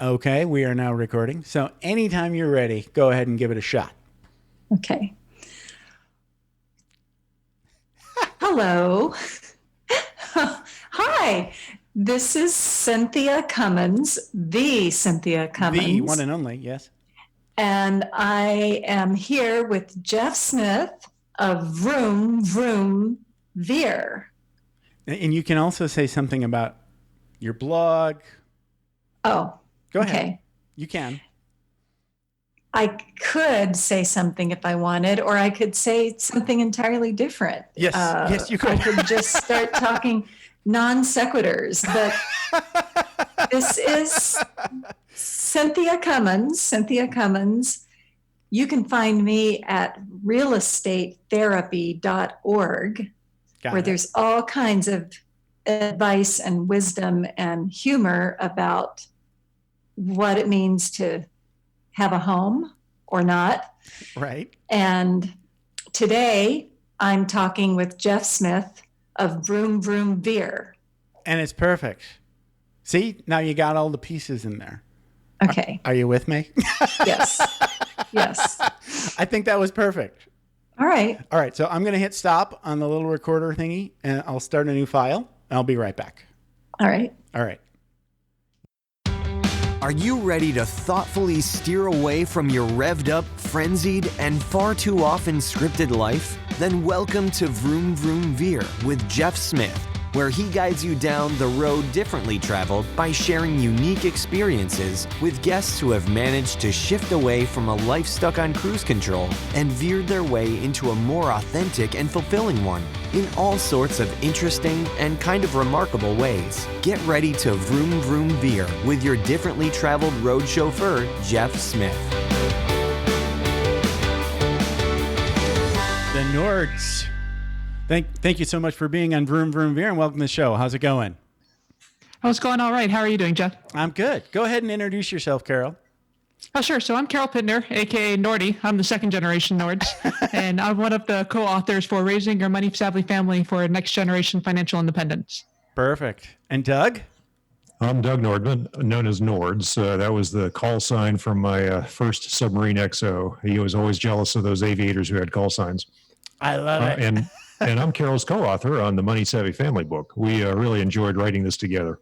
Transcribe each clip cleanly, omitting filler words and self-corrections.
Okay, we are now recording. So anytime you're ready, go ahead and give it a shot. Okay. Hello. Hi. This is Cynthia Cummins, the Cynthia The one Cummins, and only, yes. and I am here with Jeff Smith of Vroom Vroom Veer. And you can also say something about your blog. Oh, Go ahead. okay. You can. I could say something if I wanted, or I could say something entirely different. Yes. Yes, you I could. could just start talking non sequiturs, but this is Cynthia Cummins. Cynthia Cummins. You can find me at realestatetherapy.org, Got where it. there's all kinds of advice and wisdom and humor about what it means to have a home or not. Right. And today I'm talking with Jeff Smith of Vroom Vroom Veer. And it's perfect. See, now you got all the pieces in there. Okay. Are you with me? Yes. Yes. I think that was perfect. All right. All right. So I'm going to hit stop on the little recorder thingy and I'll start a new file. I'll be right back. All right. All right. Are you ready to thoughtfully steer away from your revved up, frenzied, and far too often scripted life? Then welcome to Vroom Vroom Veer with Jeff Smith, where he guides you down the road differently traveled by sharing unique experiences with guests who have managed to shift away from a life stuck on cruise control and veered their way into a more authentic and fulfilling one in all sorts of interesting and kind of remarkable ways. Get ready to Vroom Vroom Veer with your differently traveled road chauffeur, Jeff Smith. The Nords. Thank you so much for being on Vroom Vroom Veer and welcome to the show. How's it going? Oh, it's going all right. How are you doing, Jeff? I'm good. Go ahead and introduce yourself, Carol. Oh, sure. So I'm Carol Pittner, a.k.a. Nordy. I'm the second generation Nords, and I'm one of the co-authors for Raising Your Money Savvy Family for Next Generation Financial Independence. Perfect. And Doug? I'm Doug Nordman, known as Nords. That was the call sign from my first submarine XO. He was always jealous of those aviators who had call signs. I love it. And I'm Carol's co-author on the Money Savvy Family book. We really enjoyed writing this together.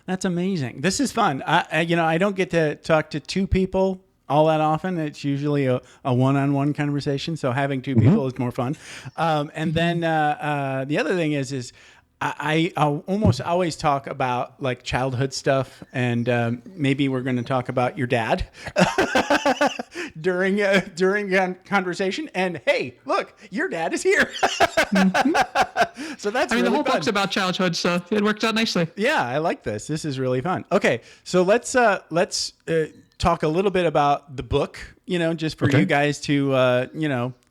That's amazing. This is fun. I don't get to talk to two people all that often. It's usually a one-on-one conversation. So having two people is more fun. And then the other thing is I almost always talk about like childhood stuff, and maybe we're going to talk about your dad during conversation. And hey, look, your dad is here. So that's really the whole fun. book's about childhood, so it worked out nicely. Yeah, I like this. This is really fun. Okay, so let's talk a little bit about the book. Just for you guys to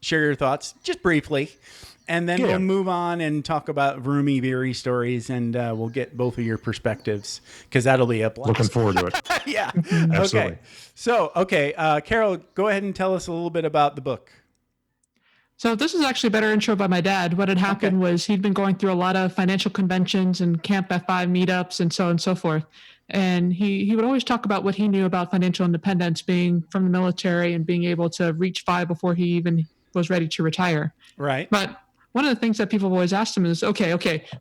share your thoughts, just briefly. And then we'll move on and talk about Vroomy Veery stories, and we'll get both of your perspectives because that'll be a blast. Looking forward to it. Yeah. Absolutely. Okay. So, Carol, go ahead and tell us a little bit about the book. So this is actually a better intro by my dad. What had happened was he'd been going through a lot of financial conventions and Camp F5 meetups and so on and so forth. And he would always talk about what he knew about financial independence, being from the military and being able to reach 5 before he even was ready to retire. Right. But one of the things that people have always asked him is, okay,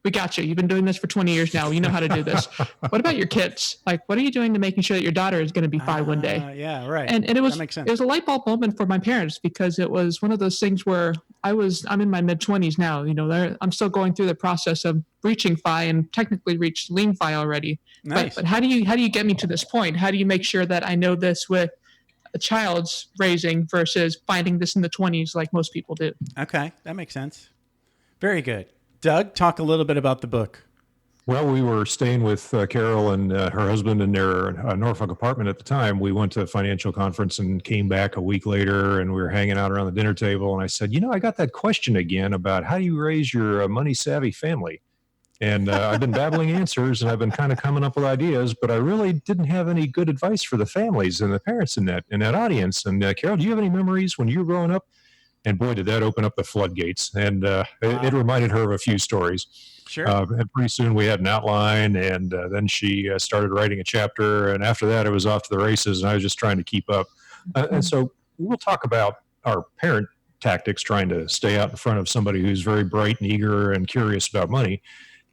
we got you. You've been doing this for 20 years now. You know how to do this. What about your kids? Like, what are you doing to making sure that your daughter is going to be 5 one day? Yeah, right. And it was that makes sense. It was a light bulb moment for my parents because it was one of those things where I'm in my mid-20s now. I'm still going through the process of reaching FI and technically reached lean FI already. Nice. But how do you get me to this point? How do you make sure that I know this with a child's raising versus finding this in the 20s like most people do? Okay, that makes sense. Very good. Doug, talk a little bit about the book. Well, we were staying with Carol and her husband in their Norfolk apartment at the time. We went to a financial conference and came back a week later, and we were hanging out around the dinner table. And I said, I got that question again about how do you raise your money savvy family? And I've been babbling answers, and I've been kind of coming up with ideas, but I really didn't have any good advice for the families and the parents in that audience. And Carol, do you have any memories when you were growing up And boy, did that open up the floodgates. And it reminded her of a few stories. Sure. And pretty soon we had an outline, and then she started writing a chapter. And after that, it was off to the races, and I was just trying to keep up. And so we'll talk about our parent tactics, trying to stay out in front of somebody who's very bright and eager and curious about money.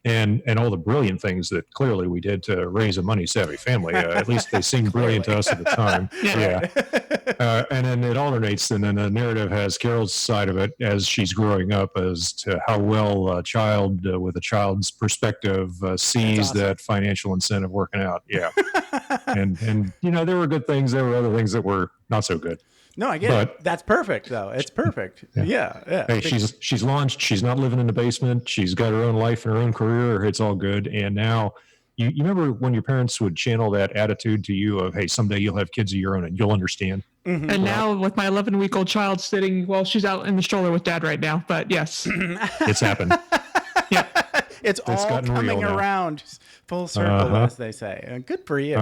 And all the brilliant things that clearly we did to raise a money-savvy family. At least they seemed brilliant to us at the time. Yeah. And then it alternates, and then the narrative has Carol's side of it as she's growing up as to how well a child with a child's perspective sees that financial incentive working out. Yeah. and there were good things. There were other things that were not so good. No, I get it. That's perfect, though. It's perfect. Yeah. Hey, she's launched. She's not living in the basement. She's got her own life and her own career. It's all good. And now, you remember when your parents would channel that attitude to you of, hey, someday you'll have kids of your own and you'll understand. Mm-hmm. And now with my 11-week-old child sitting, well, she's out in the stroller with dad right now. But yes, it's happened. Yeah. It's all coming around full circle, as they say. Good for you.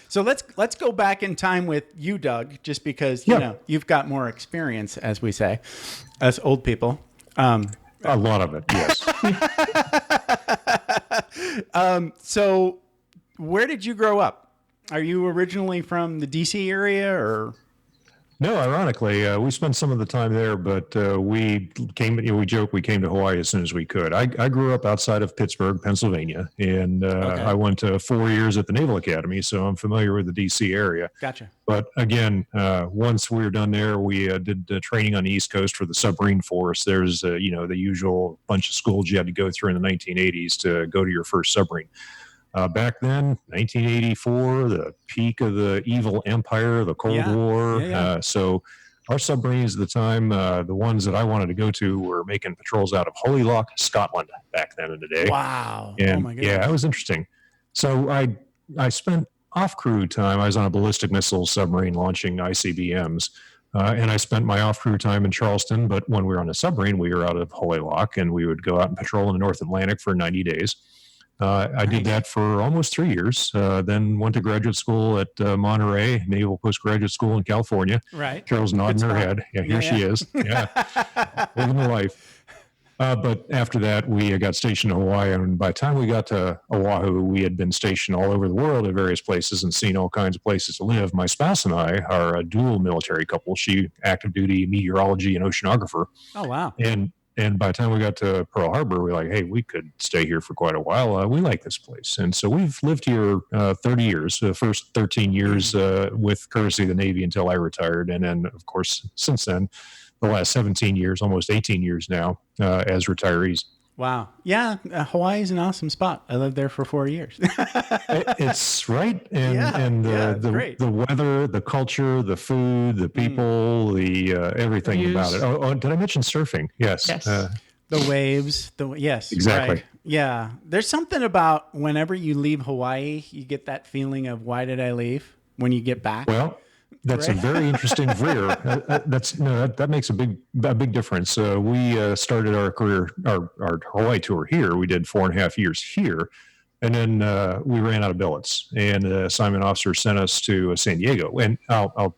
So let's go back in time with you, Doug, just because you've got more experience, as we say, as old people. A lot of it, yes. So where did you grow up? Are you originally from the DC area, or? No, ironically, we spent some of the time there, but we joke we came to Hawaii as soon as we could. I grew up outside of Pittsburgh, Pennsylvania, and I went to 4 years at the Naval Academy, so I'm familiar with the D.C. area. Gotcha. But again, once we were done there, we did training on the East Coast for the submarine force. There's, the usual bunch of schools you had to go through in the 1980s to go to your first submarine. Back then, 1984, the peak of the evil empire, the Cold War. Yeah. So our submarines at the time, the ones that I wanted to go to, were making patrols out of Holyloch, Scotland back then in the day. Wow. And, oh, my goodness. Yeah, it was interesting. So I spent off-crew time. I was on a ballistic missile submarine launching ICBMs. And I spent my off-crew time in Charleston. But when we were on a submarine, we were out of Holyloch, and we would go out and patrol in the North Atlantic for 90 days. I did that for almost 3 years, then went to graduate school at Monterey, Naval Postgraduate School in California. Right. Carol's nodding her head. Yeah, here she is. Yeah, living the life. But after that, we got stationed in Hawaii, and by the time we got to Oahu, we had been stationed all over the world at various places and seen all kinds of places to live. My spouse and I are a dual military couple. She active duty meteorology and oceanographer. Oh, wow. And by the time we got to Pearl Harbor, we were like, hey, we could stay here for quite a while. We like this place. And so we've lived here 30 years, the first 13 years with courtesy of the Navy until I retired. And then, of course, since then, the last 17 years, almost 18 years now, as retirees. Wow. Yeah. Hawaii is an awesome spot. I lived there for 4 years. It's right. And the weather, the culture, the food, the people, the everything about it. Oh, did I mention surfing? Yes. The waves. Yes. Exactly. Right. Yeah. There's something about whenever you leave Hawaii, you get that feeling of why did I leave when you get back? Well, that's a very interesting veer. That makes a big difference. We started our career, our Hawaii tour here. We did 4.5 years here, and then we ran out of billets. And the assignment officer sent us to San Diego. And I'll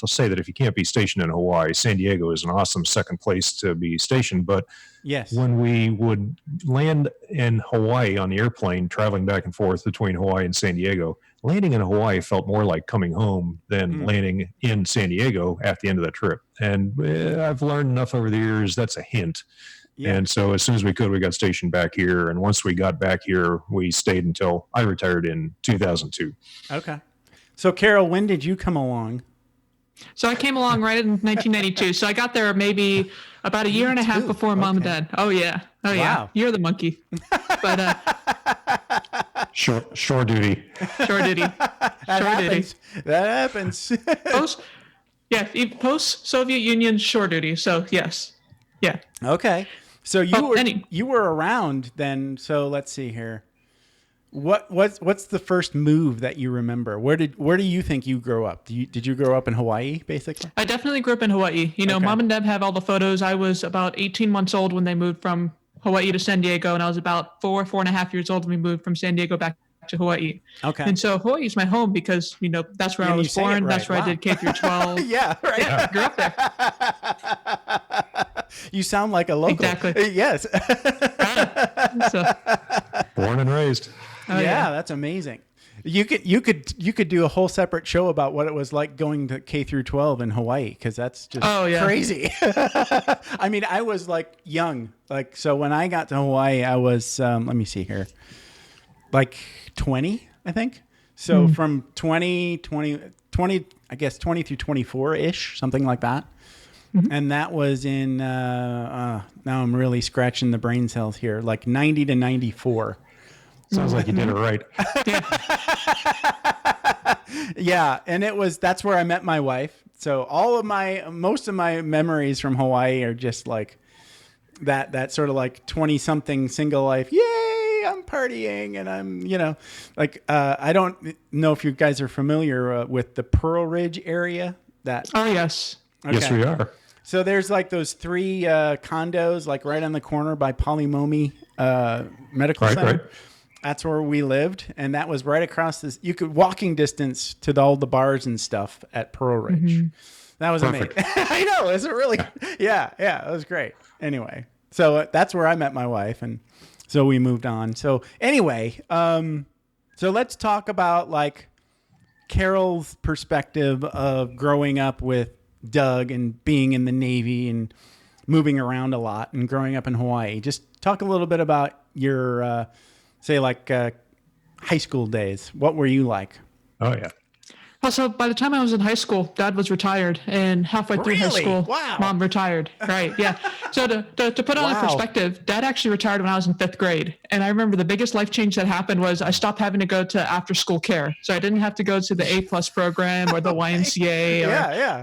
say that if you can't be stationed in Hawaii, San Diego is an awesome second place to be stationed. But yes, when we would land in Hawaii on the airplane, traveling back and forth between Hawaii and San Diego, landing in Hawaii felt more like coming home than landing in San Diego at the end of that trip. And I've learned enough over the years, that's a hint. Yeah. And so as soon as we could, we got stationed back here. And once we got back here, we stayed until I retired in 2002. Okay. So Carol, when did you come along? So I came along right in 1992. So I got there maybe about a year and a half before Mom and Dad. Oh, yeah. Oh, yeah. Wow. You're the monkey. But shore duty. Shore duty. That happens. Post-Soviet Union shore duty. So, yes. Yeah. Okay. So you were around then. So let's see here. What's the first move that you remember? Where do you think you grew up? Did you grow up in Hawaii, basically? I definitely grew up in Hawaii. Mom and Dad have all the photos. I was about 18 months old when they moved from Hawaii to San Diego, and I was about 4.5 years old when we moved from San Diego back to Hawaii. Okay. And so Hawaii is my home because that's where I was born. That's where I did K through 12. Yeah, right. Yeah, I grew up there. You sound like a local. Exactly. Yes. So, Born and raised. Yeah, that's amazing. You could do a whole separate show about what it was like going to K through 12 in Hawaii, because that's just crazy. I mean, I was like young, like, so when I got to Hawaii, I was let me see here, like 20, I think. So from 20, I guess 20 through 24 ish, something like that. And that was in now I'm really scratching the brain cells here, like 90 to 94. Sounds like you did it right. Yeah, and that's where I met my wife. So most of my memories from Hawaii are just like that sort of like 20-something single life. Yay, I'm partying, and I'm, like I don't know if you guys are familiar with the Pearl Ridge area. Oh yes. Okay. Yes, we are. So there's like those 3 condos like right on the corner by Polymomi Medical Center. Right. That's where we lived, and that was right across this. You could walking distance to all the bars and stuff at Pearl Ridge. That was amazing. I know, is it really? Yeah, it was great. Anyway, so that's where I met my wife, and so we moved on. So anyway, so let's talk about like Carol's perspective of growing up with Doug and being in the Navy and moving around a lot and growing up in Hawaii. Just talk a little bit about your say like high school days. What were you like? Oh, yeah. Also, by the time I was in high school, Dad was retired, and halfway through high school, Mom retired. Right? Yeah. So to put on in perspective, Dad actually retired when I was in 5th grade, and I remember the biggest life change that happened was I stopped having to go to after school care, so I didn't have to go to the A+ program or the YMCA.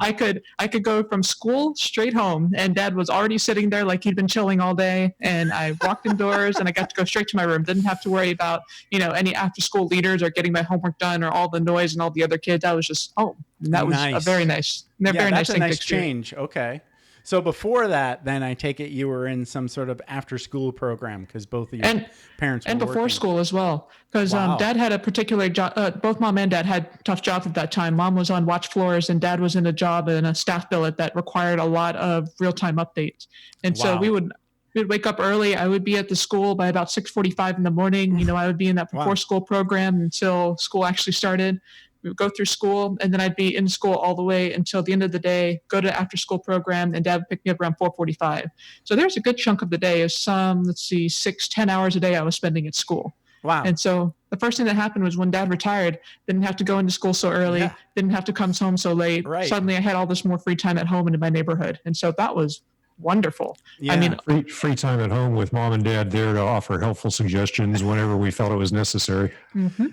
I could go from school straight home, and Dad was already sitting there like he'd been chilling all day, and I walked indoors and I got to go straight to my room. Didn't have to worry about any after school leaders or getting my homework done or all the noise and all the other kids. I was just home. And that was a very nice thing to experience. Change. Okay. So before that, then I take it you were in some sort of after school program because both of your parents were and before working. School as well. Because Dad had a particular job. Both Mom and Dad had tough jobs at that time. Mom was on watch floors and Dad was in a job in a staff billet that required a lot of real-time updates. And so we'd wake up early. I would be at the school by about 6:45 in the morning. I would be in that before school program until school actually started. We would go through school, and then I'd be in school all the way until the end of the day, go to after school program, and Dad would pick me up around 4:45. So there's a good chunk of the day of 10 hours a day I was spending at school. Wow. And so the first thing that happened was when Dad retired, didn't have to go into school so early, didn't have to come home so late. Right. Suddenly I had all this more free time at home and in my neighborhood. And so that was wonderful. Yeah. I mean, free time at home with Mom and Dad there to offer helpful suggestions whenever we felt it was necessary.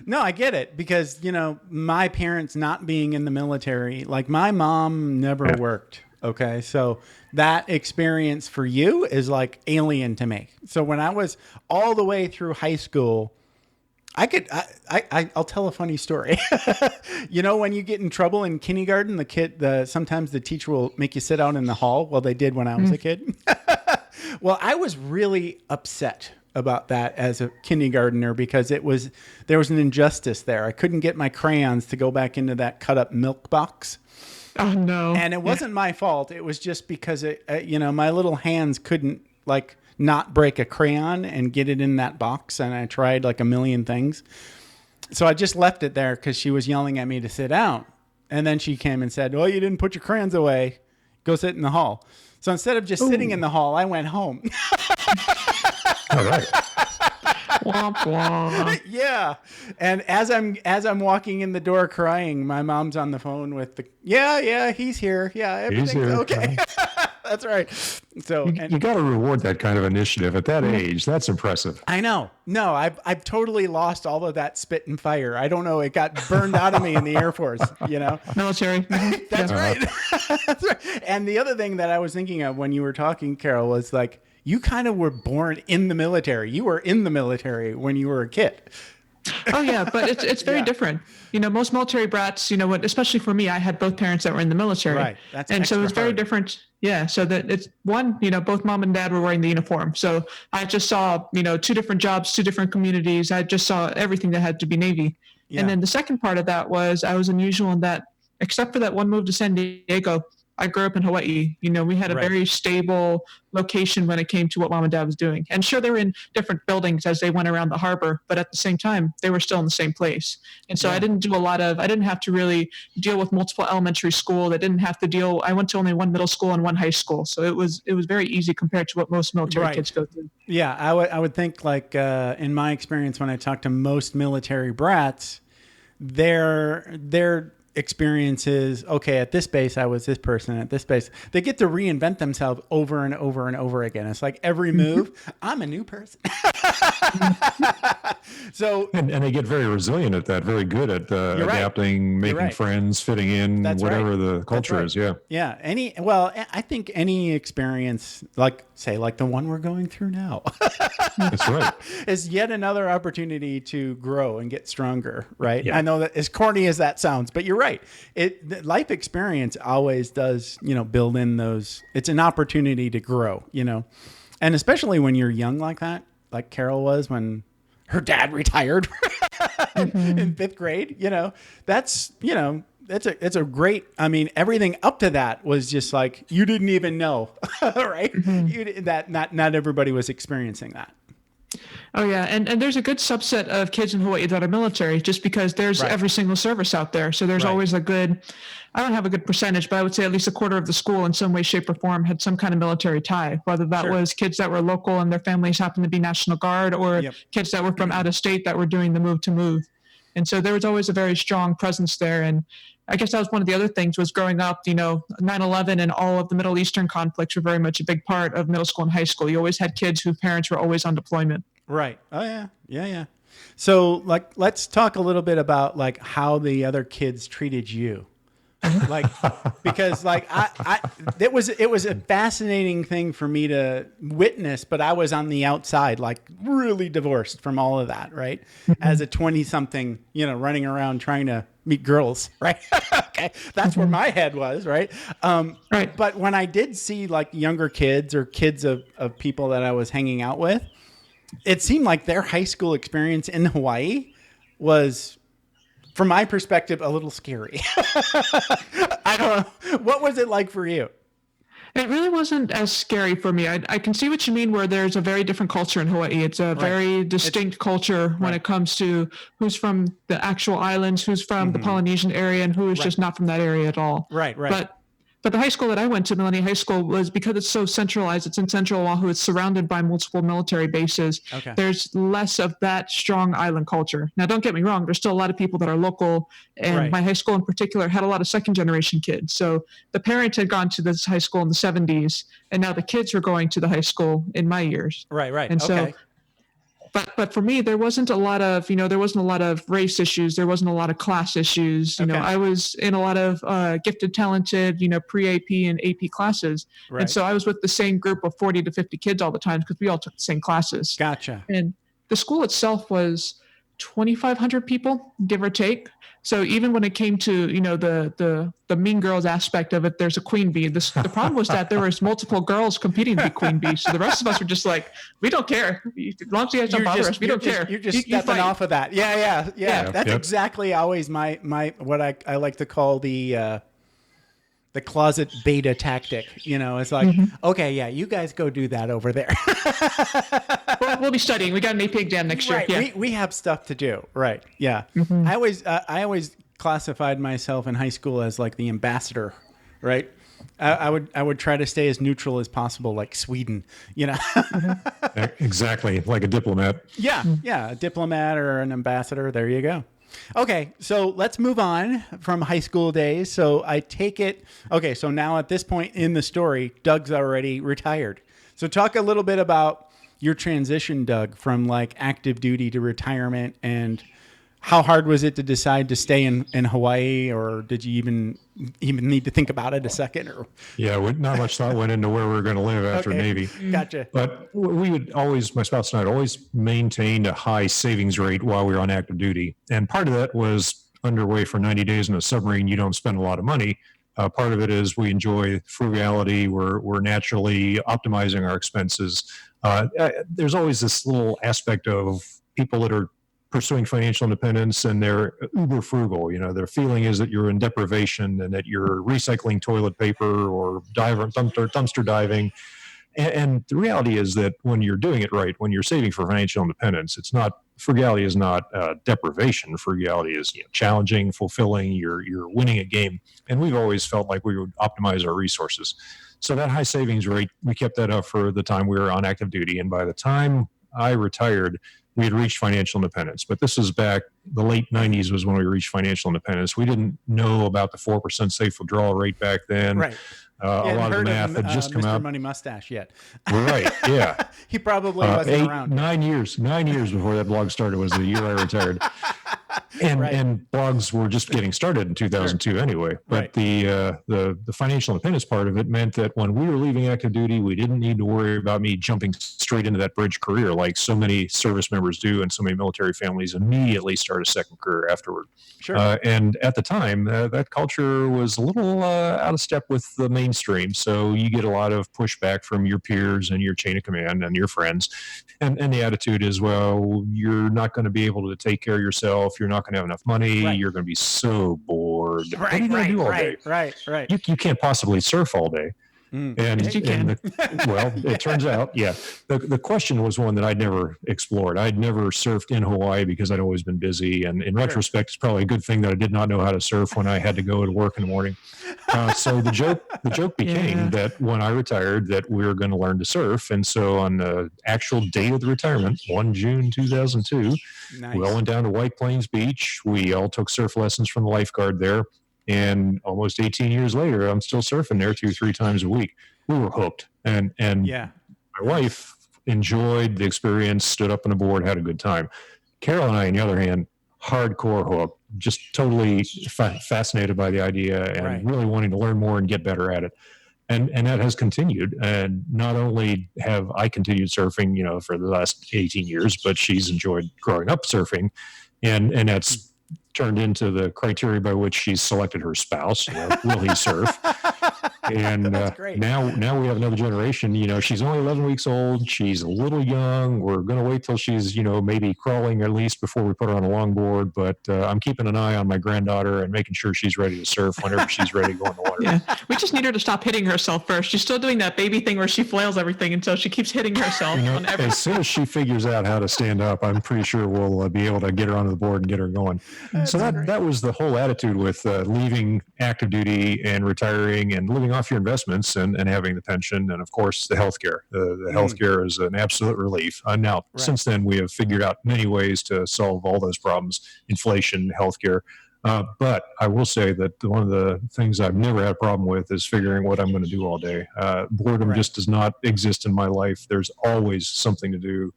No, I get it because, my parents not being in the military, like my mom never worked. Okay. So that experience for you is like alien to me. So when I was all the way through high school, I'll tell a funny story. When you get in trouble in kindergarten, sometimes the teacher will make you sit out in the hall. Well, they did when I was a kid. Well, I was really upset about that as a kindergartner because there was an injustice there. I couldn't get my crayons to go back into that cut up milk box. oh no. And it wasn't my fault. It was just because my little hands couldn't not break a crayon and get it in that box. And I tried like a million things. So I just left it there because she was yelling at me to sit down. And then she came and said, well, you didn't put your crayons away. Go sit in the hall. So instead of just sitting in the hall, I went home. All right. Womp womp. Yeah. And as I'm walking in the door crying, my mom's on the phone with he's here. Yeah, everything's okay. That's right. So you got to reward that kind of initiative at that age. That's impressive. I know. No, I've totally lost all of that spit and fire. I don't know. It got burned out of me in the Air Force, Military. That's right. That's right. And the other thing that I was thinking of when you were talking, Carol, was like, you kind of were born in the military. You were in the military when you were a kid. Oh yeah, but it's very different. Most military brats, especially for me, I had both parents that were in the military. Right. That's and so it was very hard. Different. Yeah. So that it's one, both Mom and Dad were wearing the uniform. So I just saw, 2 different jobs, 2 different communities. I just saw everything that had to be Navy. Yeah. And then the second part of that was I was unusual in that, except for that one move to San Diego, I grew up in Hawaii. We had a Right. very stable location when it came to what mom and dad was doing. And sure, they were in different buildings as they went around the harbor, but at the same time, they were still in the same place. And so Yeah. I didn't have to really deal with multiple elementary schools. I went to only one middle school and one high school. So it was very easy compared to what most military Right. kids go through. Yeah, I would think like in my experience when I talk to most military brats, their experience is, okay, at this base I was this person, at this base they get to reinvent themselves over and over and over again. It's like every move, I'm a new person. So And they get very resilient at that, very good at You're right. adapting, making right. friends, fitting in, That's whatever right. the culture right. is. Yeah. yeah, I think any experience like the one we're going through now That's right. is yet another opportunity to grow and get stronger, right? Yeah. I know that as corny as that sounds, but you're right. The life experience always does, build in those. It's an opportunity to grow, and especially when you're young like that, like Carol was when her dad retired in fifth grade. That's it's a great. I mean, everything up to that was just like you didn't even know, right? That not everybody was experiencing that. Oh yeah, and there's a good subset of kids in Hawaii that are military, just because there's Right. every single service out there. So there's Right. always I don't have a good percentage, but I would say at least a quarter of the school in some way, shape, or form had some kind of military tie, whether that Sure. was kids that were local and their families happened to be National Guard, or Yep. kids that were from out of state that were doing the move to move. And so there was always a very strong presence there. And I guess that was one of the other things was growing up, 9/11 and all of the Middle Eastern conflicts were very much a big part of middle school and high school. You always had kids whose parents were always on deployment. Right. Oh yeah. Yeah. So let's talk a little bit about how the other kids treated you. Because it was a fascinating thing for me to witness, but I was on the outside, really divorced from all of that, right? As a 20-something, running around trying to meet girls, right? Okay. That's where my head was, right? Right. But when I did see younger kids or kids of people that I was hanging out with, it seemed like their high school experience in Hawaii was, from my perspective, a little scary. I don't know. What was it like for you? It really wasn't as scary for me. I can see what you mean where there's a very different culture in Hawaii. It's a very distinct culture when it comes to who's from the actual islands, who's from the Polynesian area, and who is just not from that area at all. Right. But the high school that I went to, Millennium High School, was because it's so centralized. It's in central Oahu. It's surrounded by multiple military bases. Okay. There's less of that strong island culture. Now, don't get me wrong. There's still a lot of people that are local. And Right. my high school in particular had a lot of second generation kids. So the parents had gone to this high school in the 70s, and now the kids were going to the high school in my years. Right. And Okay. so, but for me, there wasn't a lot of race issues. There wasn't a lot of class issues. Okay. I was in a lot of gifted, talented, pre-AP and AP classes. Right. And so I was with the same group of 40 to 50 kids all the time because we all took the same classes. Gotcha. And the school itself was 2,500 people, give or take. So even when it came to, the mean girls aspect of it, there's a queen bee. The problem was that there was multiple girls competing to be queen bee. So the rest of us were just like, we don't care. As long as you guys don't bother us, we don't care. You're just You stepping fight. off of that. Yeah. That's Yep. exactly always my what I like to call the closet beta tactic. It's like, okay, yeah, you guys go do that over there. We'll be studying. We got an AP exam next year. Right. Yeah. We have stuff to do. Right. Yeah. I always classified myself in high school as the ambassador. Right. I would try to stay as neutral as possible, like Sweden. Exactly. Like a diplomat. Yeah. A diplomat or an ambassador. There you go. Okay, so let's move on from high school days. So I take it. Okay, so now at this point in the story, Doug's already retired. So talk a little bit about your transition, Doug, from active duty to retirement, and how hard was it to decide to stay in Hawaii, or did you even need to think about it a second? Or Yeah, not much thought went into where we were going to live after Okay. Navy. Gotcha. But we would always, my spouse and I had always maintained a high savings rate while we were on active duty. And part of that was underway for 90 days in a submarine. You don't spend a lot of money. Part of it is we enjoy frugality. We're naturally optimizing our expenses. There's always this little aspect of people that are pursuing financial independence and they're uber frugal. Their feeling is that you're in deprivation and that you're recycling toilet paper or dumpster diving. And the reality is that when you're doing it right, when you're saving for financial independence, frugality is not deprivation. Frugality is challenging, fulfilling. You're winning a game. And we've always felt like we would optimize our resources. So that high savings rate, we kept that up for the time we were on active duty. And by the time I retired, we had reached financial independence. But this is back, the late 90s was when we reached financial independence. We didn't know about the 4% safe withdrawal rate back then. Right. A lot of the math had just come Mr. out. Money Mustache yet. Right, yeah. He probably wasn't around. 9 years before that blog started was the year I retired. And blogs were just getting started in 2002 anyway. But the financial independence part of it meant that when we were leaving active duty, we didn't need to worry about me jumping straight into that bridge career like so many service members do, and so many military families immediately start a second career afterward. Sure. And at the time, that culture was a little out of step with the mainstream. So you get a lot of pushback from your peers and your chain of command and your friends. And the attitude is, well, you're not going to be able to take care of yourself. You're not going to have enough money. Right. You're going to be so bored. What are you going to do all day? Right. You can't possibly surf all day. Yes, you can. It turns out, the question was one that I'd never explored. I'd never surfed in Hawaii because I'd always been busy. And in retrospect, it's probably a good thing that I did not know how to surf when I had to go to work in the morning. So the joke became that when I retired, that we were going to learn to surf. And so on the actual date of the retirement, 1 June 2002, we all went down to White Plains Beach. We all took surf lessons from the lifeguard there. And almost 18 years later, I'm still surfing there 2-3 times a week. We were hooked. And my wife enjoyed the experience, stood up on the board, had a good time. Carol and I, on the other hand, hardcore hooked, just totally fascinated by the idea and really wanting to learn more and get better at it. And that has continued. And not only have I continued surfing, for the last 18 years, but she's enjoyed growing up surfing. And that's turned into the criteria by which she's selected her spouse. Will he surf? And now we have another generation. She's only 11 weeks old. She's a little young. We're going to wait till she's, maybe crawling at least before we put her on a longboard. But I'm keeping an eye on my granddaughter and making sure she's ready to surf whenever she's ready to go in the water. Yeah, we just need her to stop hitting herself first. She's still doing that baby thing where she flails everything until she keeps hitting herself. On everything. As soon as she figures out how to stand up, I'm pretty sure we'll be able to get her onto the board and get her going. So that was the whole attitude with leaving active duty and retiring and living off your investments and having the pension and, of course, the healthcare. The healthcare is an absolute relief. Now, since then, we have figured out many ways to solve all those problems, inflation, healthcare. But I will say that one of the things I've never had a problem with is figuring what I'm going to do all day. Boredom just does not exist in my life. There's always something to do.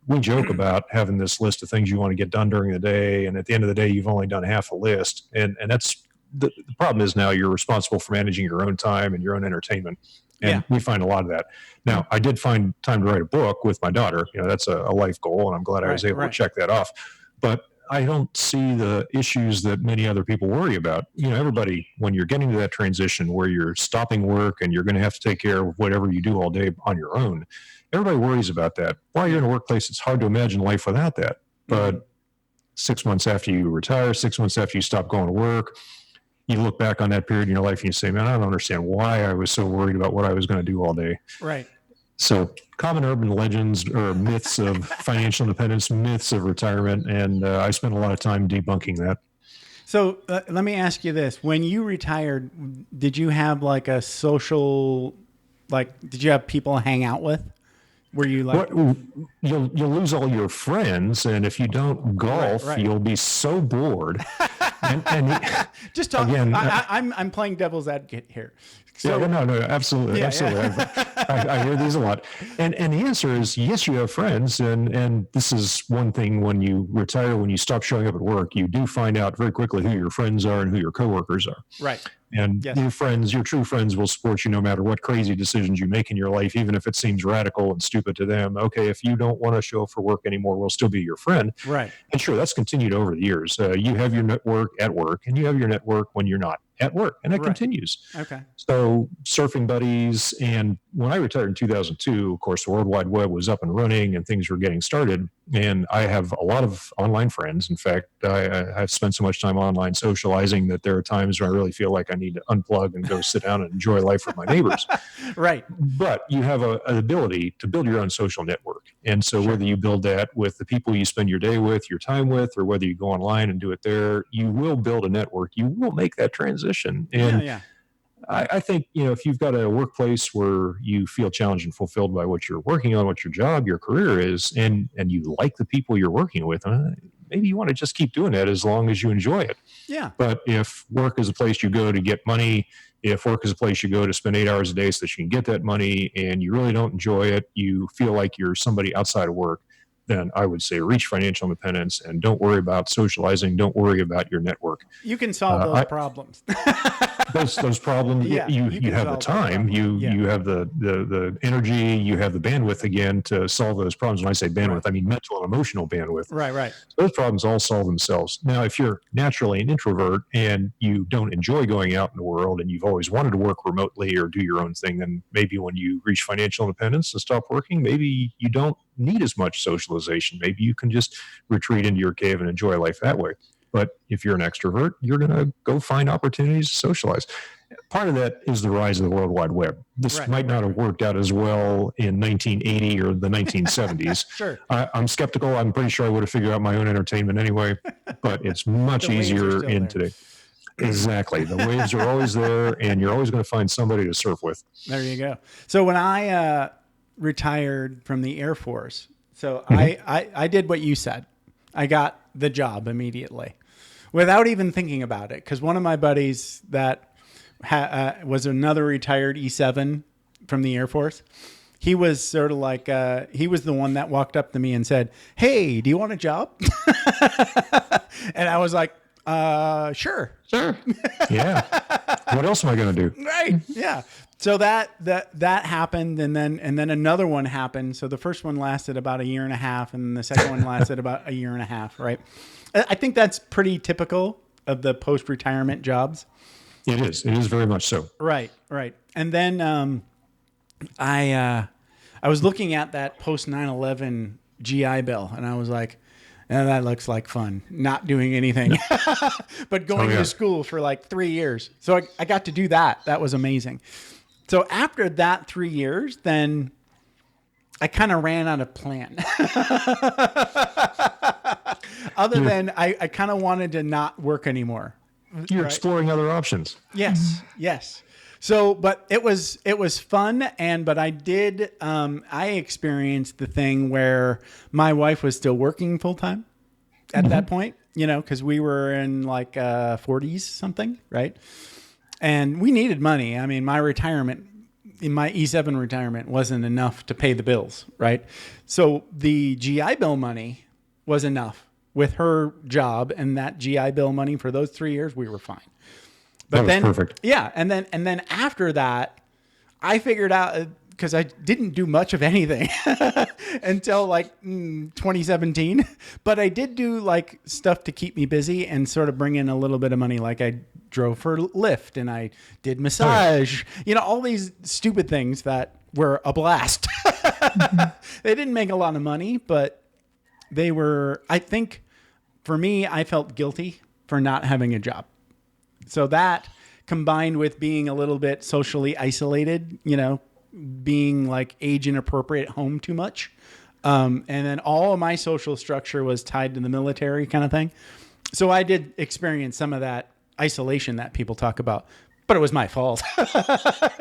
We joke about having this list of things you want to get done during the day, and at the end of the day, you've only done half a list. And that's the problem is now you're responsible for managing your own time and your own entertainment. And we find a lot of that. Now, I did find time to write a book with my daughter. That's a life goal, and I'm glad I was able to check that off. But I don't see the issues that many other people worry about. Everybody, when you're getting to that transition where you're stopping work and you're going to have to take care of whatever you do all day on your own, everybody worries about that. While you're in a workplace, it's hard to imagine life without that. But 6 months after you retire, 6 months after you stop going to work, you look back on that period in your life and you say, man, I don't understand why I was so worried about what I was going to do all day. Right. So common urban legends or myths of financial independence, myths of retirement. And I spent a lot of time debunking that. So let me ask you this. When you retired, did you have like a social, did you have people to hang out with? Were you like... You'll lose all your friends. And if you don't golf, you'll be so bored. Just talk. Again, I'm playing devil's advocate here. So, no, absolutely. I hear these a lot. And the answer is yes, you have friends. And this is one thing when you retire, when you stop showing up at work, you do find out very quickly who your friends are and who your coworkers are. Right. And your friends, your true friends will support you no matter what crazy decisions you make in your life, even if it seems radical and stupid to them. Okay, if you don't want to show up for work anymore, we'll still be your friend. Right. And sure, that's continued over the years. You have your network at work and you have your network when you're not at work, and that continues. Okay. So surfing buddies and when I retired in 2002, of course, the World Wide Web was up and running and things were getting started. And I have a lot of online friends. In fact, I've spent so much time online socializing that there are times where I really feel like I need to unplug and go sit down and enjoy life with my neighbors. Right. But you have an ability to build your own social network. And so whether you build that with the people you spend your day with, your time with, or whether you go online and do it there, you will build a network. You will make that transition. And Yeah. I think, if you've got a workplace where you feel challenged and fulfilled by what you're working on, what your job, your career is, and you like the people you're working with, maybe you want to just keep doing that as long as you enjoy it. Yeah. But if work is a place you go to get money, if work is a place you go to spend 8 hours a day so that you can get that money and you really don't enjoy it, you feel like you're somebody outside of work, then I would say reach financial independence and don't worry about socializing. Don't worry about your network. You can solve those problems. those problems, Yeah, you can have the solve time, you have the energy, you have the bandwidth again to solve those problems. When I say bandwidth, I mean mental and emotional bandwidth. Right. So those problems all solve themselves. Now, if you're naturally an introvert and you don't enjoy going out in the world and you've always wanted to work remotely or do your own thing, then maybe when you reach financial independence and stop working, maybe you don't need as much socialization. Maybe you can just retreat into your cave and enjoy life that way. But if you're an extrovert, you're going to go find opportunities to socialize. Part of that is the rise of the World Wide Web. This might not have worked out as well in 1980 or the 1970s. Sure. I'm skeptical. I'm pretty sure I would have figured out my own entertainment anyway, but it's much easier in today. Exactly. The waves are always there, and you're always going to find somebody to surf with. There you go. So when I retired from the Air Force, so I did what you said. I got the job immediately without even thinking about it. Because one of my buddies that was another retired E7 from the Air Force, he was sort of like, he was the one that walked up to me and said, "Hey, do you want a job?" And I was like, sure. Yeah. What else am I going to do? Right. Yeah. So that happened, and then another one happened. So the first one lasted about a year and a half, and the second one lasted about a year and a half. Right. I think that's pretty typical of the post-retirement jobs. It is. It is very much so. Right. And then I was looking at that post 9/11 GI Bill, and I was like, that looks like fun. Not doing anything, but going to school for like 3 years. So I got to do that. That was amazing. So after that 3 years, then I kind of ran out of plan. Other than I kind of wanted to not work anymore. You're exploring other options. Yes. So, but it was fun, but I did, I experienced the thing where my wife was still working full time at that point, because we were in like 40s something, right? And we needed money. I mean, my retirement, in my E7 retirement, wasn't enough to pay the bills, right? So the GI Bill money was enough with her job, and that GI Bill money for those 3 years, we were fine. But that was perfect. Yeah, and then after that, I figured out, because I didn't do much of anything until like 2017, but I did do like stuff to keep me busy and sort of bring in a little bit of money. Like I drove for Lyft and I did massage, all these stupid things that were a blast. They didn't make a lot of money, but they were, I think for me, I felt guilty for not having a job. So that combined with being a little bit socially isolated, being like age inappropriate at home too much. And then all of my social structure was tied to the military kind of thing. So I did experience some of that isolation that people talk about, but it was my fault.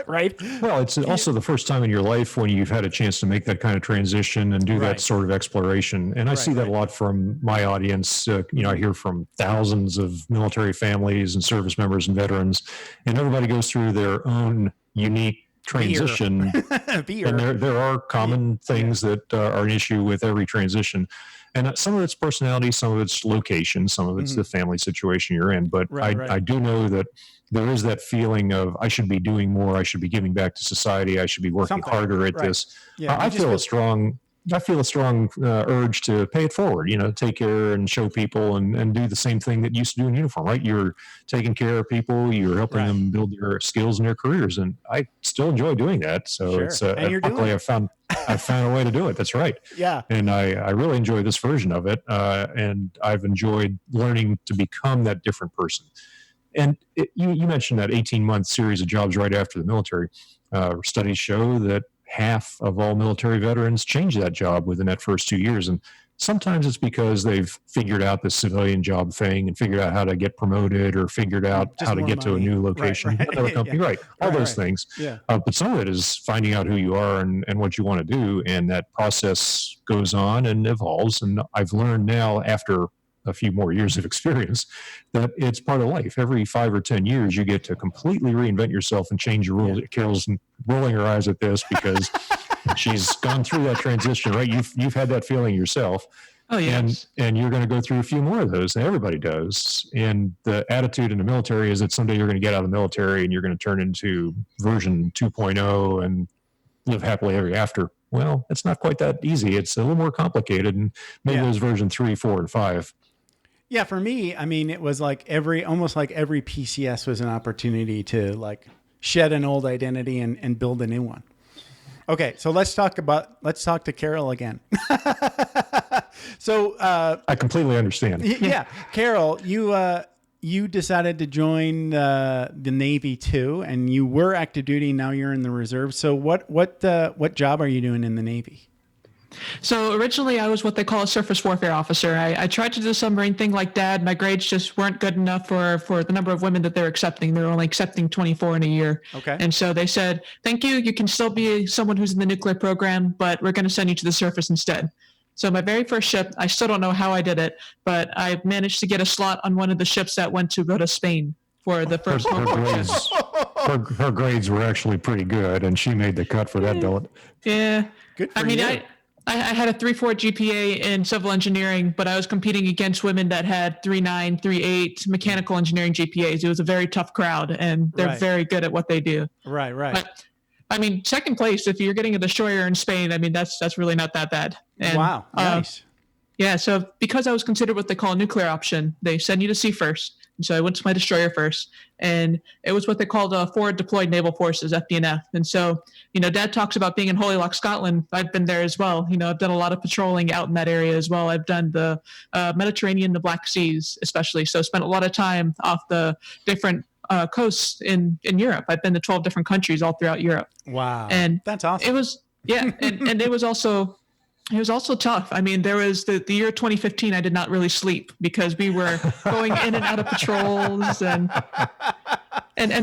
Right? Well, it's also the first time in your life when you've had a chance to make that kind of transition and do that sort of exploration. And I see that a lot from my audience. I hear from thousands of military families and service members and veterans, and everybody goes through their own unique transition. And there are common things that are an issue with every transition. And some of it's personality, some of it's location, some of it's the family situation you're in. But I do know that there is that feeling of I should be doing more, I should be giving back to society, I should be working harder at this. Yeah, I feel a strong I feel a strong urge to pay it forward, take care and show people and do the same thing that you used to do in uniform, right? You're taking care of people, you're helping them build their skills and their careers. And I still enjoy doing that. So Sure. it's, And you're luckily doing I've found a way to do it. That's right. Yeah. And I really enjoy this version of it. And I've enjoyed learning to become that different person. And you mentioned that 18-month series of jobs right after the military. Studies show that half of all military veterans change that job within that first 2 years. And sometimes it's because they've figured out the civilian job thing and figured out how to get promoted or figured out how to get to a new location, another company, all those things. Yeah. But some of it is finding out who you are and what you want to do. And that process goes on and evolves. And I've learned now, after a few more years of experience, that it's part of life. Every 5 or 10 years, you get to completely reinvent yourself and change your rules. Carol's rolling her eyes at this because she's gone through that transition, right? You've had that feeling yourself. Oh, yes. And you're going to go through a few more of those. Everybody does. And the attitude in the military is that someday you're going to get out of the military and you're going to turn into version 2.0 and live happily ever after. Well, it's not quite that easy. It's a little more complicated. And maybe it was version 3, 4, and 5. Yeah, for me, I mean, it was like almost like every PCS was an opportunity to like shed an old identity and build a new one. Okay, so let's talk to Carol again. So I completely understand. Yeah, Carol, you decided to join the Navy too, and you were active duty. Now you're in the reserve. So what job are you doing in the Navy? So originally I was what they call a surface warfare officer. I tried to do the submarine thing like Dad. My grades just weren't good enough for the number of women that they were accepting. They were only accepting 24 in a year. Okay. And so they said, thank you. You can still be someone who's in the nuclear program, but we're going to send you to the surface instead. So my very first ship, I still don't know how I did it, but I managed to get a slot on one of the ships that went to go to Spain for the first her grades were actually pretty good, and she made the cut for that billet. Yeah. Good for you. I had a 3.4 GPA in civil engineering, but I was competing against women that had 3.9, 3.8 mechanical engineering GPAs. It was a very tough crowd, and they're very good at what they do. Right. But, I mean, second place, if you're getting a destroyer in Spain, I mean, that's really not that bad. And, wow, nice. Yeah, so because I was considered what they call a nuclear option, they send you to sea first. And so I went to my destroyer first, and it was what they called Forward Deployed Naval Forces, FDNF. And so, Dad talks about being in Holyloch, Scotland. I've been there as well. I've done a lot of patrolling out in that area as well. I've done the Mediterranean, the Black Seas, especially. So spent a lot of time off the different coasts in Europe. I've been to 12 different countries all throughout Europe. Wow. And that's awesome. It was, and it was also tough. I mean, there was the year 2015, I did not really sleep because we were going in and out of patrols and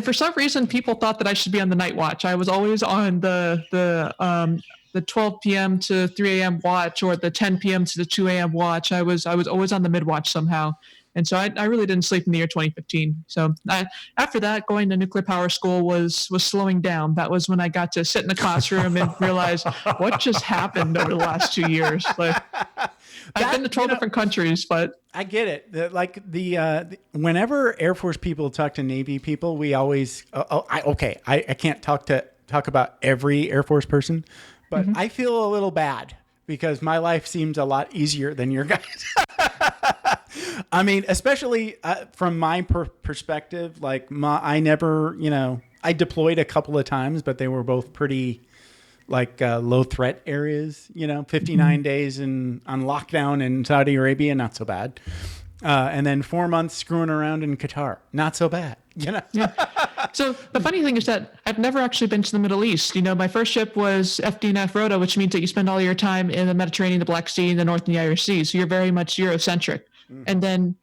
for some reason people thought that I should be on the night watch. I was always on the 12 p.m. to 3 a.m. watch or the 10 p.m. to the 2 a.m. watch. I was always on the mid watch somehow. And so I really didn't sleep in the year 2015. So after that, going to nuclear power school was slowing down. That was when I got to sit in the classroom and realize what just happened over the last 2 years. Like I've been to 12 different countries, but I get it. Whenever Air Force people talk to Navy people, we always I can't talk about every Air Force person, but I feel a little bad because my life seems a lot easier than your guys. I mean, especially from my perspective, like I never, I deployed a couple of times, but they were both pretty like low threat areas, 59 days on lockdown in Saudi Arabia, not so bad. And then 4 months screwing around in Qatar, not so bad. Yeah. So the funny thing is that I've never actually been to the Middle East. My first ship was FDNF Rota, which means that you spend all your time in the Mediterranean, the Black Sea, and the North and the Irish Sea. So you're very much Eurocentric. And then,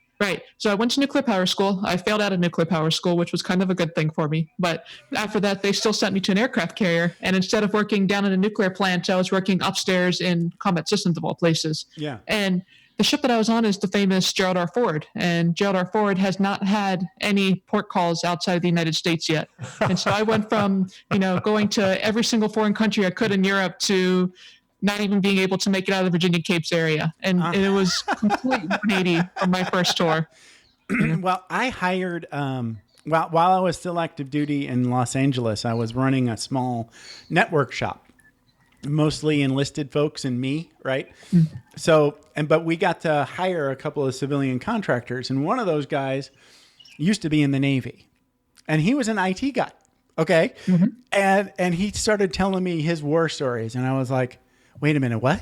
so I went to nuclear power school. I failed out of nuclear power school, which was kind of a good thing for me. But after that, they still sent me to an aircraft carrier. And instead of working down in a nuclear plant, I was working upstairs in combat systems of all places. Yeah. And the ship that I was on is the famous Gerald R. Ford. And Gerald R. Ford has not had any port calls outside of the United States yet. And so I went from, going to every single foreign country I could in Europe to not even being able to make it out of the Virginia Capes area. And it was completely 180 from my first tour. Well, I hired, while I was still active duty in Los Angeles, I was running a small network shop. mostly enlisted folks and me, right? So, but we got to hire a couple of civilian contractors, and one of those guys used to be in the Navy, and he was an IT guy. Okay. And he started telling me his war stories, and I was like, wait a minute, what?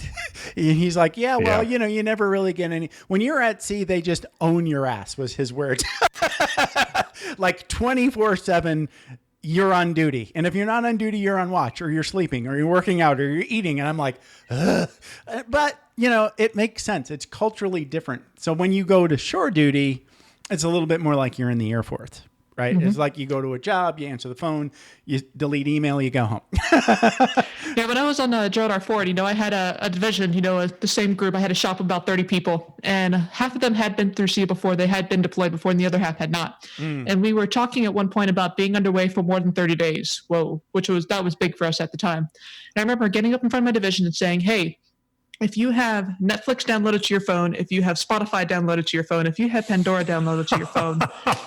And he's like, yeah, well, you know, you never really get any. When you're at sea, they just own your ass, was his words. Like 24/7, you're on duty. And if you're not on duty, you're on watch, or you're sleeping, or you're working out, or you're eating. And I'm like, ugh. But, you know, it makes sense. It's culturally different. So when you go to shore duty, it's a little bit more like you're in the Air Force. Right. It's like you go to a job, you answer the phone, you delete email, you go home. Yeah. When I was on Gerald R. Ford, you know, I had a division, you know, the same group. I had a shop of about 30 people, and half of them had been through sea before, they had been deployed before, and the other half had not. And we were talking at one point about being underway for more than 30 days. Whoa, that was big for us at the time. And I remember getting up in front of my division and saying, hey, if you have Netflix downloaded to your phone, if you have Spotify downloaded to your phone, if you have Pandora downloaded to your phone,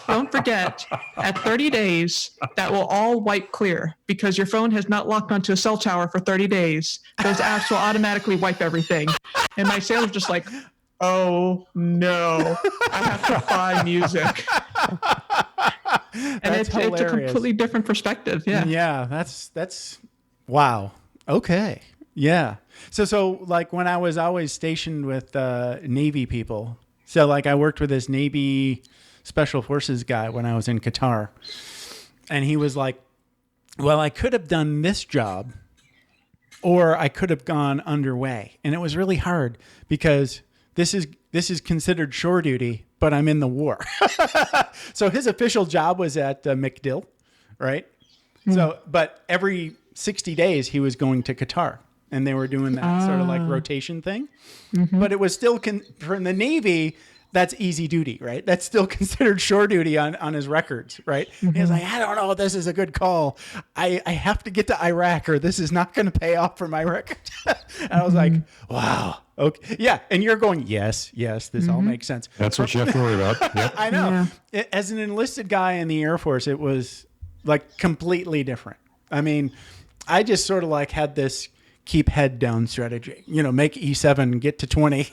don't forget, at 30 days, that will all wipe clear, because your phone has not locked onto a cell tower for 30 days. Those apps will automatically wipe everything. And my sales just like, oh no, I have to buy music. And it's a completely different perspective. Yeah. Yeah. That's wow. Okay. Yeah. So like when I was always stationed with Navy people, so like I worked with this Navy Special Forces guy when I was in Qatar, and he was like, well, I could have done this job, or I could have gone underway. And it was really hard because this is considered shore duty, but I'm in the war. So his official job was at MacDill, right? So, but every 60 days he was going to Qatar. And they were doing that sort of like rotation thing. But it was still, from the Navy, that's easy duty, right? That's still considered shore duty on his records, right? He was like, I don't know if this is a good call. I have to get to Iraq, or this is not going to pay off for my record. And I was like, wow. Okay. Yeah. And you're going, yes, this all makes sense. That's what you have to worry about. Yep. I know. Yeah. As an enlisted guy in the Air Force, it was like completely different. I mean, I just sort of like had this keep head down strategy, you know, make E7, get to 20.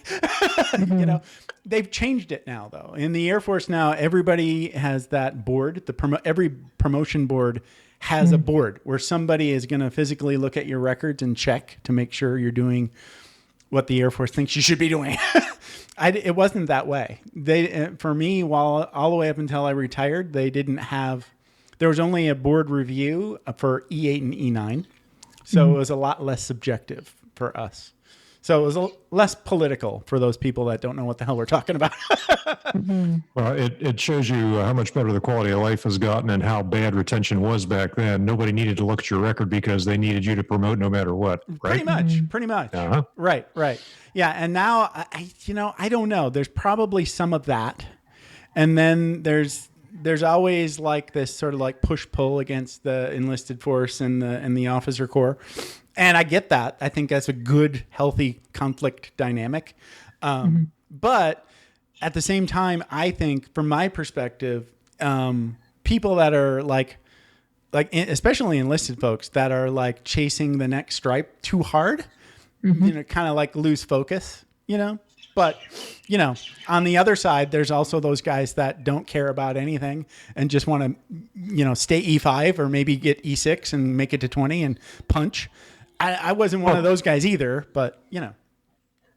You know, they've changed it now though. In the Air Force now, everybody has that board. Every promotion board has a board where somebody is going to physically look at your records and check to make sure you're doing what the Air Force thinks you should be doing. It wasn't that way. For me, while all the way up until I retired, there was only a board review for E8 and E9. So it was a lot less subjective for us. So it was less political for those people that don't know what the hell we're talking about. Well, it shows you how much better the quality of life has gotten and how bad retention was back then. Nobody needed to look at your record because they needed you to promote no matter what, right? Pretty much. Uh-huh. Right. Yeah. And now, I don't know. There's probably some of that. And then there's always like this sort of like push-pull against the enlisted force and the officer corps. And I get that. I think that's a good, healthy conflict dynamic. But at the same time, I think from my perspective, people that are like especially enlisted folks that are like chasing the next stripe too hard, you know, kind of like lose focus, you know. But, you know, on the other side, there's also those guys that don't care about anything and just want to, you know, stay E5 or maybe get E6 and make it to 20 and punch. I wasn't one of those guys either, but, you know.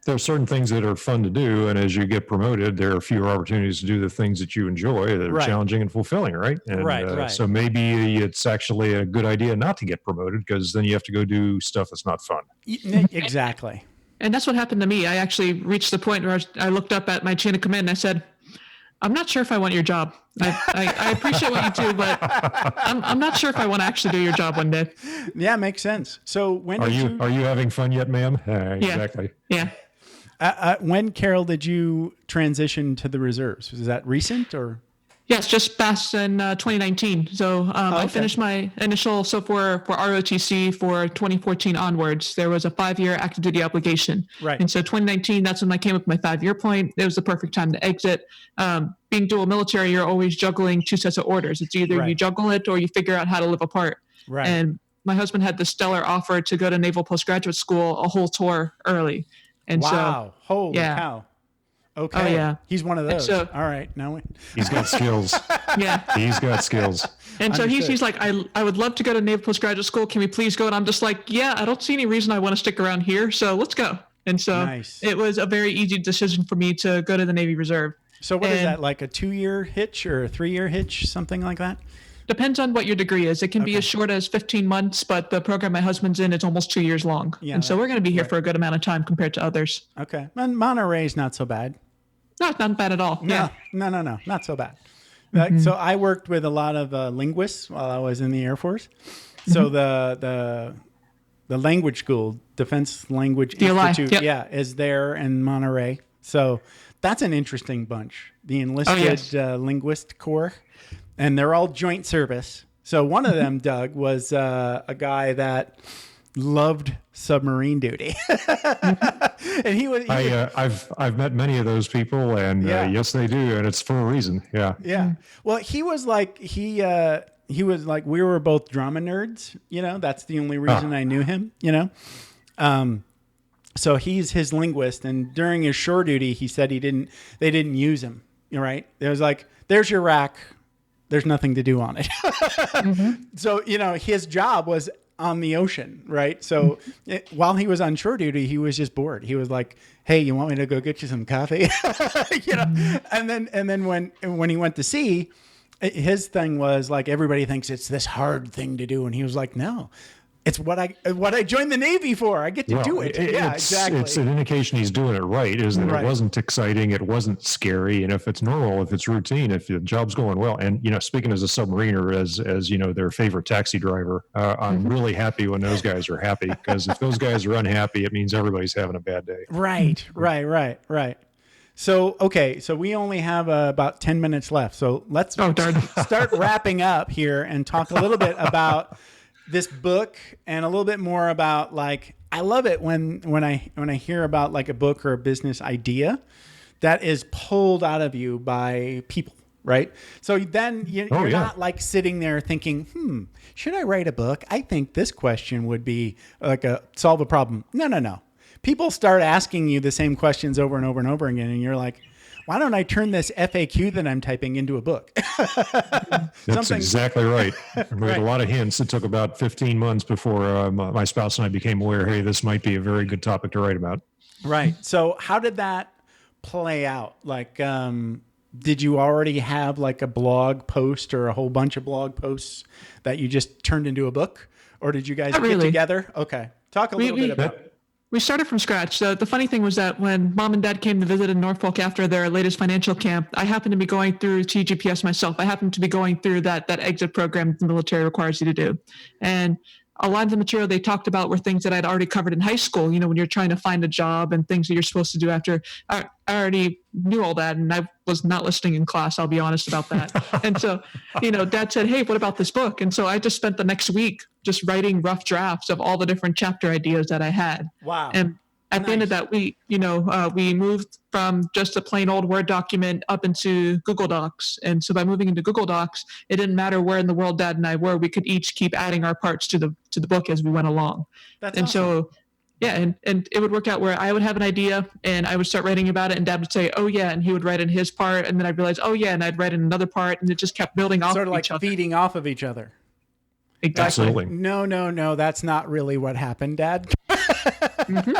There are certain things that are fun to do. And as you get promoted, there are fewer opportunities to do the things that you enjoy that are challenging and fulfilling, right? And, right. So maybe it's actually a good idea not to get promoted because then you have to go do stuff that's not fun. Exactly. And that's what happened to me. I actually reached the point where I looked up at my chain of command and I said, I'm not sure if I want your job. I appreciate what you do, but I'm not sure if I want to actually do your job one day. Yeah, makes sense. So when are you having fun yet, ma'am? Exactly. Yeah. When, Carol, did you transition to the reserves? Was that recent or? Yes, just passed in 2019. So I finished my initial, so for ROTC for 2014 onwards, there was a 5-year active duty obligation. Right. And so 2019, that's when I came up with my 5-year point. It was the perfect time to exit. Being dual military, you're always juggling two sets of orders. It's either you juggle it or you figure out how to live apart. Right. And my husband had the stellar offer to go to Naval Postgraduate School a whole tour early. And wow. Holy yeah. cow. Okay. Oh, yeah. He's one of those. So- All right. Now He's got skills. yeah. He's got skills. And so Understood. he's like, I would love to go to Naval Postgraduate School. Can we please go? And I'm just like, yeah, I don't see any reason I want to stick around here. So let's go. And so Nice. it was a very easy decision for me to go to the Navy Reserve. So what is And- that, like a 2-year hitch or a 3-year hitch, something like that? Depends on what your degree is. It can be Okay. as short as 15 months, but the program my husband's in is almost 2 years long. Yeah, and so we're going to be here right. for a good amount of time compared to others. Okay. And Monterey's not so bad. No, it's not bad at all. No, Yeah. no, not so bad. So I worked with a lot of linguists while I was in the Air Force. So the language school, Defense Language DLI, Institute, yep. is there in Monterey. So that's an interesting bunch. The enlisted yes. linguist corps, and they're all joint service. So one of them, Doug, was a guy that loved submarine duty, and he was. I've met many of those people, and Yeah. yes, they do, and it's for a reason. Yeah. Yeah. Well, he was like we were both drama nerds. You know, that's the only reason I knew him. You know, so he's his linguist, and during his shore duty, he said they didn't use him. Right? It was like, there's your rack. There's nothing to do on it. So you know, his job was on the ocean, right? So while he was on shore duty, he was just bored. He was like, "Hey, you want me to go get you some coffee?" You know, and then when he went to sea, his thing was like, everybody thinks it's this hard thing to do, and he was like, "No, it's what I joined the Navy for. I get to do it." Yeah, exactly. It's an indication he's doing it right, is that Right. it wasn't exciting, it wasn't scary, and if it's normal, if it's routine, if the job's going well, and you know, speaking as a submariner, as you know, their favorite taxi driver, I'm really happy when those guys are happy, because if those guys are unhappy, it means everybody's having a bad day. Right. So, okay, so we only have about 10 minutes left. So let's start wrapping up here and talk a little bit about this book and a little bit more about, like, I love it when I hear about like a book or a business idea that is pulled out of you by people, right? So then you're not like sitting there thinking, should I write a book? I think this question would be like solve a problem. No. People start asking you the same questions over and over and over again, and you're like, why don't I turn this FAQ that I'm typing into a book? That's exactly right. We had a lot of hints. It took about 15 months before my spouse and I became aware, hey, this might be a very good topic to write about. Right. So how did that play out? Like, did you already have like a blog post or a whole bunch of blog posts that you just turned into a book? Or did you guys get together? Okay. Talk a little bit about it. We started from scratch. So the funny thing was that when Mom and Dad came to visit in Norfolk after their latest financial camp, I happened to be going through TGPS myself. I happened to be going through that exit program the military requires you to do. And a lot of the material they talked about were things that I'd already covered in high school, you know, when you're trying to find a job and things that you're supposed to do after. I already knew all that, and I was not listening in class, I'll be honest about that. And so, you know, Dad said, hey, what about this book? And so I just spent the next week just writing rough drafts of all the different chapter ideas that I had. Wow. And at the end of that, we moved from just a plain old Word document up into Google Docs. And so by moving into Google Docs, it didn't matter where in the world Dad and I were. We could each keep adding our parts to the book as we went along. That's and awesome. So, yeah, and it would work out where I would have an idea and I would start writing about it, and Dad would say, oh, yeah, and he would write in his part. And then I'd realize, oh, yeah, and I'd write in another part. And it just kept building off sort of like each other. feeding off of each other. Exactly. Absolutely. No, that's not really what happened, Dad.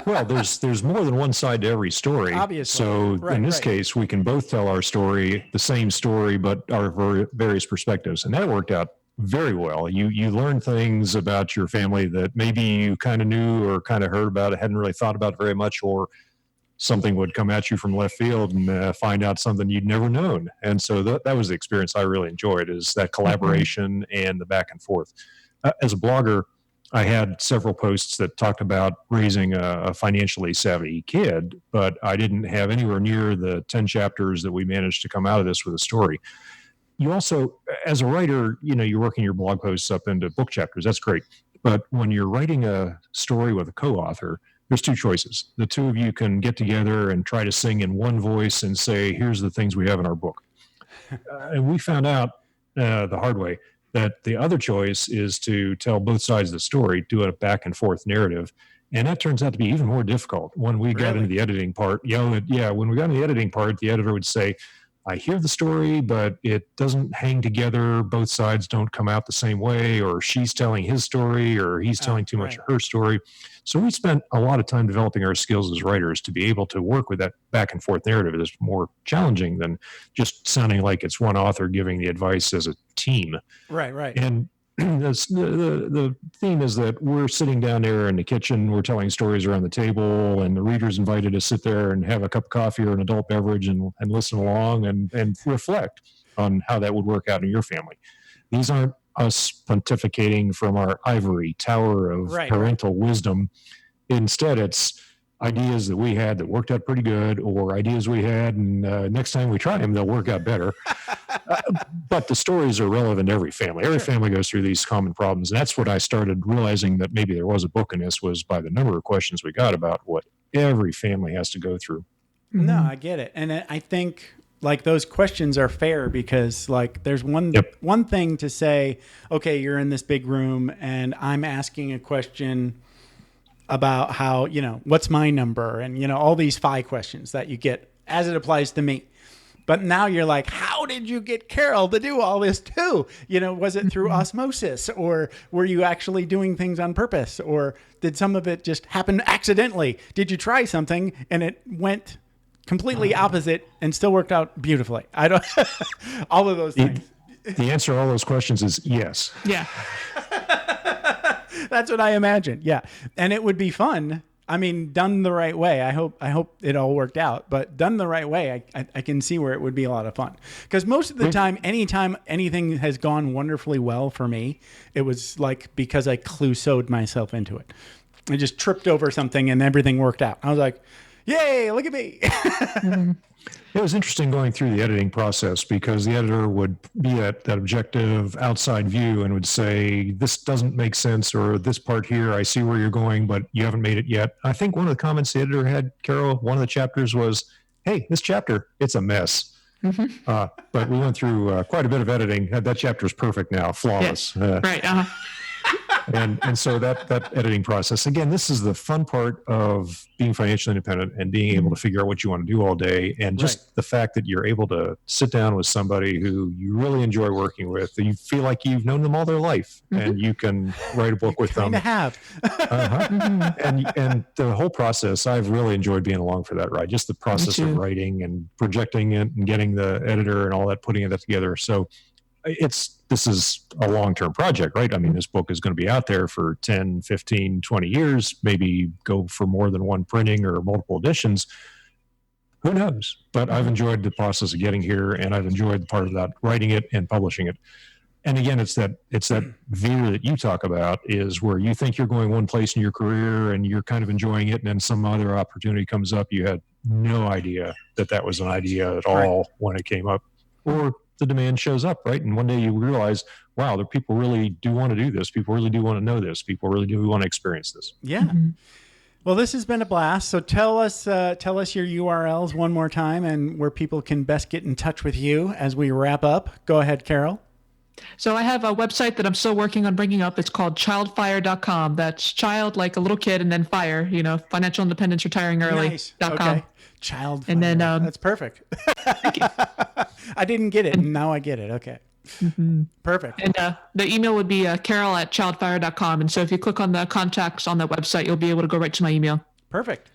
Well, there's more than one side to every story. Obviously. So Right, in this right. case, we can both tell our story, the same story, but our various perspectives. And that worked out very well. You learn things about your family that maybe you kind of knew or kind of heard about it, hadn't really thought about it very much, or something would come at you from left field and find out something you'd never known. And so that was the experience I really enjoyed, is that collaboration and the back and forth. As a blogger, I had several posts that talked about raising a financially savvy kid, but I didn't have anywhere near the 10 chapters that we managed to come out of this with a story. You also, as a writer, you know, you're working your blog posts up into book chapters. That's great. But when you're writing a story with a co-author, there's two choices. The two of you can get together and try to sing in one voice and say, here's the things we have in our book. And we found out the hard way that the other choice is to tell both sides of the story, do a back and forth narrative. And that turns out to be even more difficult when we got into the editing part. When we got into the editing part, the editor would say, I hear the story, but it doesn't hang together. Both sides don't come out the same way, or she's telling his story, or he's telling too much of her story. So we spent a lot of time developing our skills as writers to be able to work with that back and forth narrative. It is more challenging than just sounding like it's one author giving the advice as a team. Right. And the theme is that we're sitting down there in the kitchen, we're telling stories around the table, and the reader's invited to sit there and have a cup of coffee or an adult beverage and listen along and reflect on how that would work out in your family. These aren't us pontificating from our ivory tower of parental wisdom. Instead, it's ideas that we had that worked out pretty good, or ideas we had, and next time we try them, they'll work out better. But the stories are relevant to every family. Every family goes through these common problems. And that's what I started realizing that maybe there was a book in this, was by the number of questions we got about what every family has to go through. No, I get it. And I think like those questions are fair, because like there's one thing to say, okay, you're in this big room and I'm asking a question about how, what's my number? And, all these 5 questions that you get as it applies to me. But now you're like, how did you get Carol to do all this too? Was it through osmosis, or were you actually doing things on purpose, or did some of it just happen accidentally? Did you try something and it went completely opposite and still worked out beautifully? I don't, all of those things. The answer to all those questions is yes. Yeah. That's what I imagine. Yeah. And it would be fun. I mean, done the right way. I hope it all worked out, but done the right way, I can see where it would be a lot of fun. Because most of the time, anytime anything has gone wonderfully well for me, it was like because I Clouseau'd myself into it. I just tripped over something and everything worked out. I was like, yay, look at me. It was interesting going through the editing process, because the editor would be at that objective outside view and would say, this doesn't make sense, or this part here, I see where you're going, but you haven't made it yet. I think one of the comments the editor had, Carol, one of the chapters was, hey, this chapter, it's a mess. But we went through quite a bit of editing. That chapter is perfect now, flawless. Yeah. Right. And so that editing process, again, this is the fun part of being financially independent and being able to figure out what you want to do all day. And just the fact that you're able to sit down with somebody who you really enjoy working with, that you feel like you've known them all their life, and you can write a book with them. Have. And the whole process, I've really enjoyed being along for that ride. Just the process of writing and projecting it and getting the editor and all that, putting it together. So this is a long-term project, right? I mean, this book is going to be out there for 10, 15, 20 years, maybe go for more than one printing or multiple editions. Who knows? But I've enjoyed the process of getting here, and I've enjoyed the part of that, writing it and publishing it. And again, it's that veer that you talk about, is where you think you're going one place in your career and you're kind of enjoying it, and then some other opportunity comes up. You had no idea that was an idea at all when it came up, or the demand shows up, right? And one day you realize, wow, the people really do want to do this. People really do want to know this. People really do want to experience this. Yeah. Well, this has been a blast. So tell us your URLs one more time, and where people can best get in touch with you as we wrap up. Go ahead, Carol. So I have a website that I'm still working on bringing up. It's called childfire.com. That's child like a little kid, and then fire, financial independence, retiring early. Nice. .com. Okay. Child fire. And then that's perfect. Thank you. I didn't get it, and now I get it. Okay. Perfect. And the email would be carol@childfire.com. And so if you click on the contacts on that website, you'll be able to go right to my email. Perfect.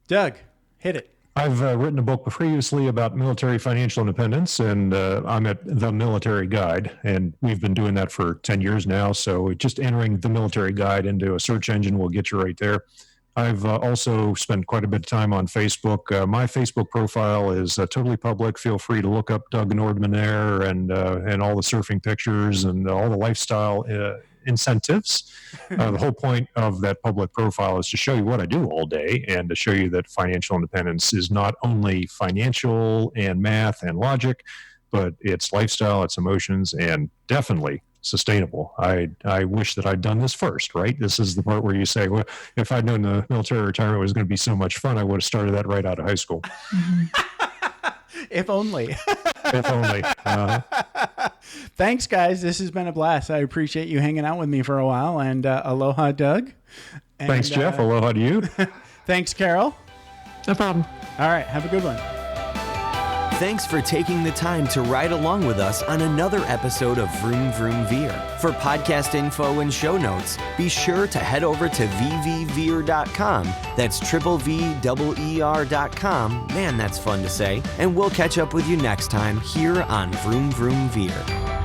Doug, hit it. I've written a book previously about military financial independence, and I'm at The Military Guide, and we've been doing that for 10 years now. So just entering The Military Guide into a search engine will get you right there. I've also spent quite a bit of time on Facebook. My Facebook profile is totally public. Feel free to look up Doug Nordman there, and all the surfing pictures and all the lifestyle incentives. The whole point of that public profile is to show you what I do all day, and to show you that financial independence is not only financial and math and logic, but it's lifestyle, it's emotions, and definitely sustainable. I wish that I'd done this first, right? This is the part where you say, well, if I'd known the military retirement was going to be so much fun, I would have started that right out of high school. If only. If only. Thanks, guys. This has been a blast. I appreciate you hanging out with me for a while. And aloha, Doug. And, Thanks, Jeff. Aloha to you. Thanks, Carol. No problem. All right. Have a good one. Thanks for taking the time to ride along with us on another episode of Vroom Vroom Veer. For podcast info and show notes, be sure to head over to vvveer.com. That's VVER.com. Man, that's fun to say. And we'll catch up with you next time here on Vroom Vroom Veer.